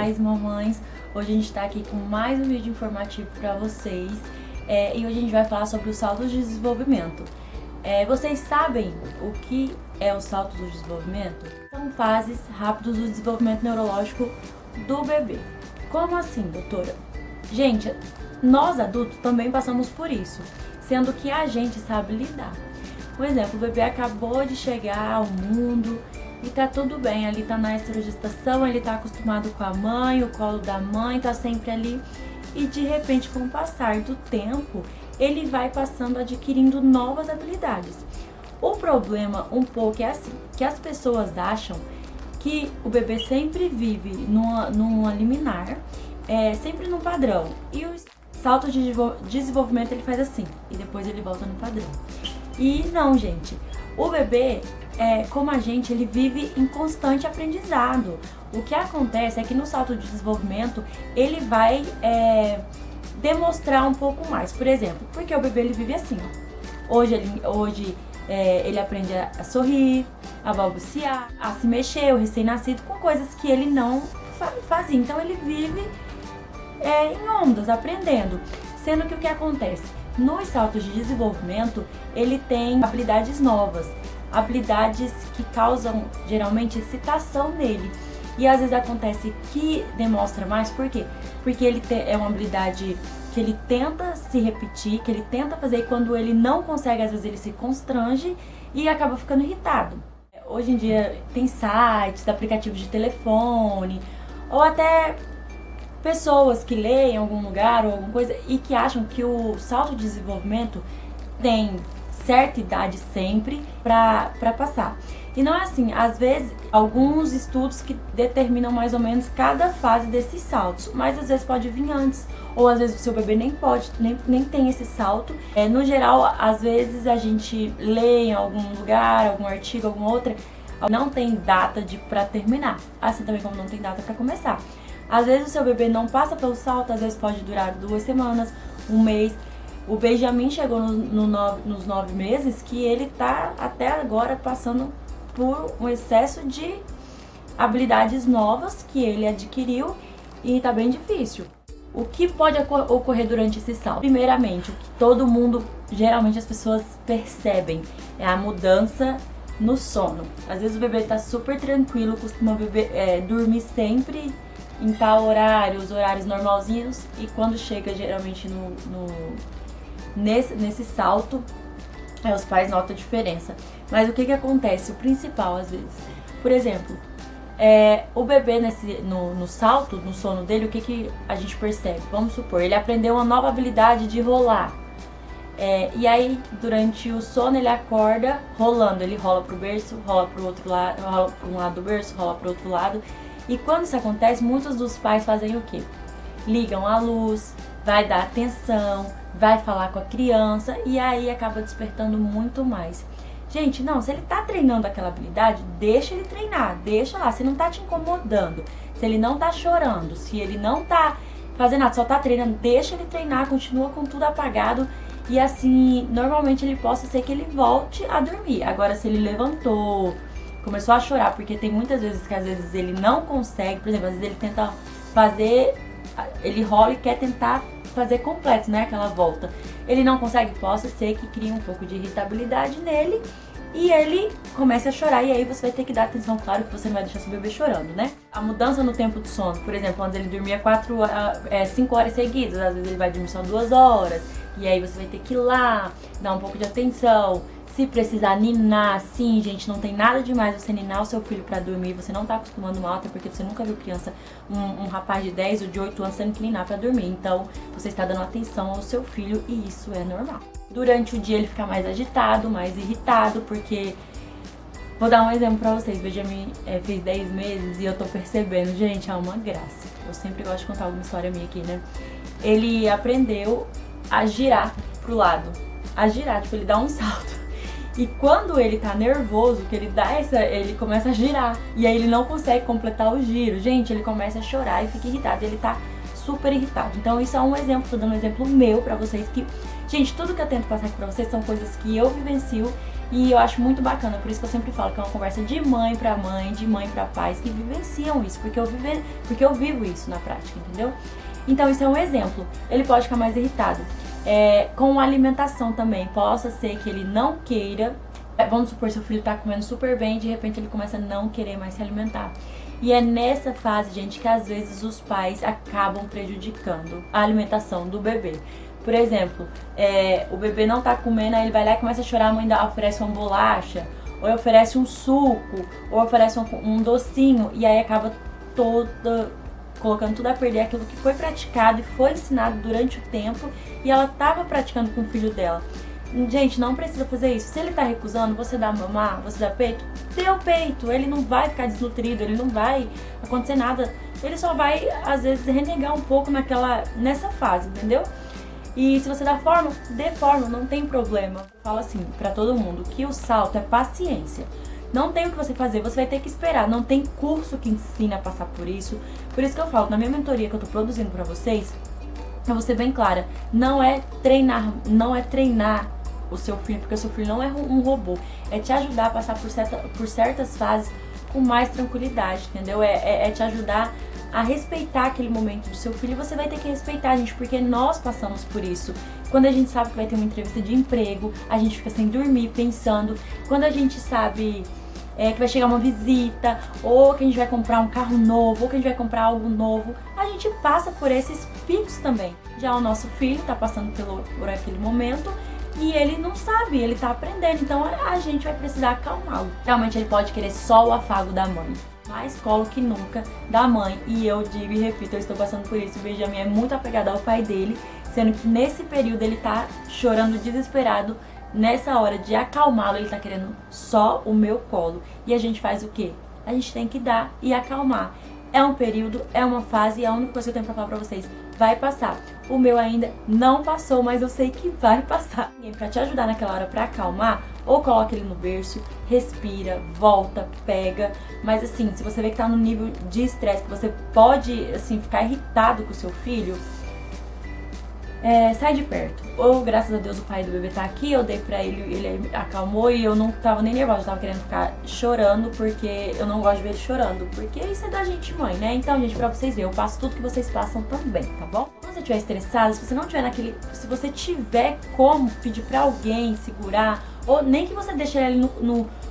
papais, mamães. Hoje a gente tá aqui com mais um vídeo informativo pra vocês. E hoje a gente vai falar sobre os saltos de desenvolvimento. Vocês sabem o que é os saltos do desenvolvimento? São fases rápidas do desenvolvimento neurológico do bebê. Como assim, doutora? Gente, nós adultos também passamos por isso, sendo que a gente sabe lidar. Por exemplo, o bebê acabou de chegar ao mundo e tá tudo bem, ele tá na esterogestação, ele tá acostumado com a mãe, o colo da mãe, tá sempre ali. E de repente, com o passar do tempo, ele vai passando, adquirindo novas habilidades. O problema um pouco é assim, que as pessoas acham que o bebê sempre vive numa liminar, sempre num padrão. E o salto de desenvolvimento ele faz assim, e depois ele volta no padrão. E não, gente, o bebê, como a gente, ele vive em constante aprendizado. O que acontece é que no salto de desenvolvimento, ele vai demonstrar um pouco mais. Por exemplo, porque o bebê ele vive assim, ó. Hoje ele aprende a sorrir, a balbuciar, a se mexer, o recém-nascido, com coisas que ele não fazia. Então ele vive em ondas, aprendendo. Sendo que o que acontece? Nos saltos de desenvolvimento, ele tem habilidades novas, habilidades que causam geralmente excitação nele. E às vezes acontece que demonstra mais, por quê? Porque ele é uma habilidade que ele tenta se repetir, que ele tenta fazer, e quando ele não consegue, às vezes ele se constrange e acaba ficando irritado. Hoje em dia tem sites, aplicativos de telefone, ou até pessoas que leem em algum lugar ou alguma coisa e que acham que o salto de desenvolvimento tem certa idade sempre para passar. E não é assim, às vezes alguns estudos que determinam mais ou menos cada fase desses saltos, mas às vezes pode vir antes, ou às vezes o seu bebê nem tem esse salto. No geral, às vezes a gente lê em algum lugar, algum artigo, alguma outra, não tem data para terminar, assim também como não tem data para começar. Às vezes o seu bebê não passa pelo salto, às vezes pode durar 2 semanas, 1 mês. O Benjamin chegou nos 9 meses que ele tá até agora passando por um excesso de habilidades novas que ele adquiriu e tá bem difícil. O que pode ocorrer durante esse salto? Primeiramente, o que todo mundo, geralmente as pessoas percebem, é a mudança no sono. Às vezes o bebê tá super tranquilo, costuma dormir sempre em tal horário, os horários normalzinhos, e quando chega geralmente nesse salto, os pais notam a diferença. Mas o que acontece? O principal às vezes, por exemplo, o bebê no salto, no sono dele, o que a gente percebe? Vamos supor, ele aprendeu uma nova habilidade de rolar. E aí, durante o sono, ele acorda rolando. Ele rola pro berço, rola pro outro lado, rola para um lado do berço, rola pro outro lado. E quando isso acontece, muitos dos pais fazem o quê? Ligam a luz, vai dar atenção, vai falar com a criança e aí acaba despertando muito mais. Gente, não, se ele tá treinando aquela habilidade, deixa ele treinar, deixa lá, se não tá te incomodando, se ele não tá chorando, se ele não tá fazendo nada, só tá treinando, deixa ele treinar, continua com tudo apagado e assim, normalmente ele possa ser que ele volte a dormir. Agora, se ele levantou, começou a chorar, porque tem muitas vezes que às vezes ele não consegue, por exemplo, às vezes ele tenta fazer, ele rola e quer tentar fazer completo, né, aquela volta. Ele não consegue, possa ser que crie um pouco de irritabilidade nele e ele comece a chorar, e aí você vai ter que dar atenção, claro que você não vai deixar seu bebê chorando, né? A mudança no tempo de sono, por exemplo, quando ele dormia 5 horas seguidas, às vezes ele vai dormir só 2 horas, e aí você vai ter que ir lá, dar um pouco de atenção. Se precisar ninar, sim, gente, não tem nada demais você ninar o seu filho pra dormir. Você não tá acostumando mal, até porque você nunca viu criança, um rapaz de 10 ou de 8 anos tendo que ninar pra dormir. Então, você está dando atenção ao seu filho e isso é normal. Durante o dia ele fica mais agitado, mais irritado, porque... Vou dar um exemplo pra vocês. Benjamin fez 10 meses e eu tô percebendo, gente, é uma graça. Eu sempre gosto de contar alguma história minha aqui, né? Ele aprendeu a girar pro lado. A girar, tipo, ele dá um salto. E quando ele tá nervoso, que ele começa a girar. E aí ele não consegue completar o giro. Gente, ele começa a chorar e fica irritado. Ele tá super irritado. Então isso é um exemplo, tô dando um exemplo meu pra vocês que... Gente, tudo que eu tento passar aqui pra vocês são coisas que eu vivencio E eu acho muito bacana, por isso que eu sempre falo que é uma conversa de mãe, de mãe pra pais que vivenciam isso, porque eu vivo isso na prática, entendeu? Então isso é um exemplo. Ele pode ficar mais irritado. Com a alimentação também, possa ser que ele não queira. Vamos supor, seu filho tá comendo super bem e de repente ele começa a não querer mais se alimentar. E é nessa fase, gente, que às vezes os pais acabam prejudicando a alimentação do bebê. Por exemplo, o bebê não tá comendo, aí ele vai lá e começa a chorar, a mãe oferece uma bolacha, ou oferece um suco, ou oferece um docinho, e aí acaba colocando tudo a perder aquilo que foi praticado e foi ensinado durante o tempo, e ela tava praticando com o filho dela. Gente, não precisa fazer isso. Se ele tá recusando, você dá mamar, você dá peito, dê o peito. Ele não vai ficar desnutrido, ele não vai acontecer nada. Ele só vai, às vezes, renegar um pouco nessa fase, entendeu? E se você dá forma, dê forma, não tem problema. Eu falo assim pra todo mundo que o salto é paciência. Não tem o que você fazer, você vai ter que esperar. Não tem curso que ensina a passar por isso. Por isso que eu falo, na minha mentoria que eu tô produzindo pra vocês, eu vou ser bem clara, não é treinar o seu filho, porque o seu filho não é um robô. É te ajudar a passar por certas fases com mais tranquilidade, entendeu? É te ajudar a respeitar aquele momento do seu filho, e você vai ter que respeitar, gente, porque nós passamos por isso. Quando a gente sabe que vai ter uma entrevista de emprego, a gente fica sem dormir, pensando. Quando a gente sabe que vai chegar uma visita, ou que a gente vai comprar um carro novo, ou que a gente vai comprar algo novo, a gente passa por esses picos também. Já o nosso filho tá passando por aquele momento, e ele não sabe, ele tá aprendendo, então a gente vai precisar acalmá-lo. Realmente ele pode querer só o afago da mãe, mais colo que nunca da mãe. E eu digo e repito, eu estou passando por isso. O Benjamin é muito apegado ao pai dele, sendo que nesse período ele tá chorando desesperado. Nessa hora de acalmá-lo, ele tá querendo só o meu colo. E a gente faz o quê? A gente tem que dar e acalmar. É um período, é uma fase, e a única coisa que eu tenho pra falar pra vocês, vai passar. O meu ainda não passou, mas eu sei que vai passar. E pra te ajudar naquela hora pra acalmar, ou coloca ele no berço, respira, volta, pega. Mas assim, se você vê que tá no nível de estresse, que você pode, assim, ficar irritado com o seu filho, sai de perto. Ou, graças a Deus, o pai do bebê tá aqui, eu dei pra ele acalmou, e eu não tava nem nervosa, eu tava querendo ficar chorando, porque eu não gosto de ver ele chorando, porque isso é da gente mãe, né? Então, gente, pra vocês verem, eu passo tudo que vocês passam também, tá bom? Quando você estiver estressado, se você não tiver se você tiver como pedir pra alguém segurar, ou nem que você deixe ele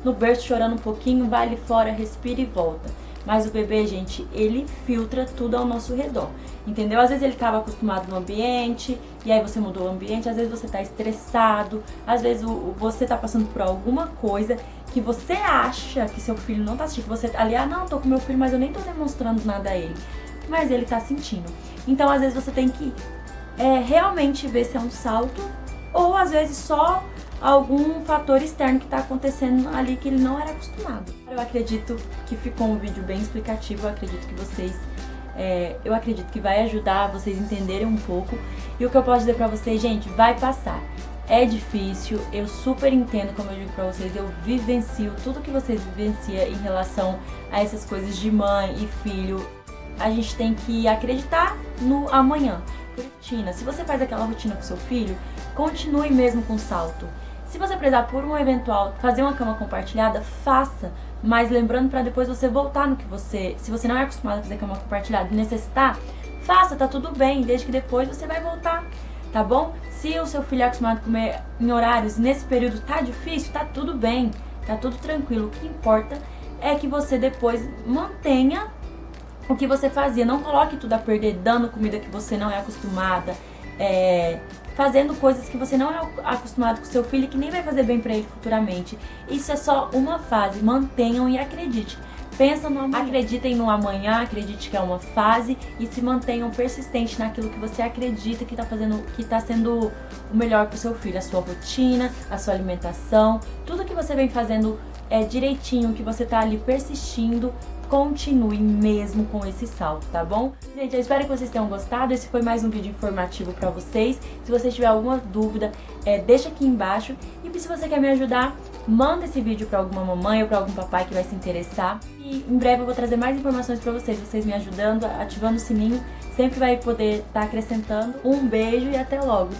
no berço chorando um pouquinho, vai ali fora, respira e volta. Mas o bebê, gente, ele filtra tudo ao nosso redor, entendeu? Às vezes ele estava acostumado no ambiente, e aí você mudou o ambiente. Às vezes você tá estressado, às vezes você tá passando por alguma coisa que você acha que seu filho não tá sentindo, que você ali, não, tô com meu filho, mas eu nem tô demonstrando nada a ele, mas ele tá sentindo. Então, às vezes você tem que realmente ver se é um salto, ou às vezes só algum fator externo que tá acontecendo ali que ele não era acostumado. Eu acredito que ficou um vídeo bem explicativo, eu acredito que vocês, eu acredito que vai ajudar vocês a entenderem um pouco. E o que eu posso dizer pra vocês, gente, vai passar. É difícil, eu super entendo, como eu digo pra vocês, eu vivencio tudo que vocês vivenciam em relação a essas coisas de mãe e filho. A gente tem que acreditar no amanhã. Rotina. Se você faz aquela rotina com seu filho, continue mesmo com salto. Se você precisar por um eventual fazer uma cama compartilhada, faça, mas lembrando para depois você voltar no que se você não é acostumado a fazer cama compartilhada e necessitar, faça, tá tudo bem, desde que depois você vai voltar, tá bom? Se o seu filho é acostumado a comer em horários, nesse período tá difícil, tá tudo bem, tá tudo tranquilo. O que importa é que você depois mantenha o que você fazia, não coloque tudo a perder, dando comida que você não é acostumada, fazendo coisas que você não é acostumado com seu filho e que nem vai fazer bem pra ele futuramente. Isso é só uma fase, mantenham e acredite. Pensa no amanhã. Acreditem no amanhã, acredite que é uma fase e se mantenham persistentes naquilo que você acredita que tá sendo o melhor pro seu filho. A sua rotina, a sua alimentação, tudo que você vem fazendo direitinho, que você tá ali persistindo, continue mesmo com esse salto, tá bom? Gente, eu espero que vocês tenham gostado. Esse foi mais um vídeo informativo pra vocês. Se você tiver alguma dúvida, deixa aqui embaixo. E se você quer me ajudar, manda esse vídeo pra alguma mamãe ou pra algum papai que vai se interessar. E em breve eu vou trazer mais informações pra vocês. Vocês me ajudando, ativando o sininho, sempre vai poder estar acrescentando. Um beijo e até logo!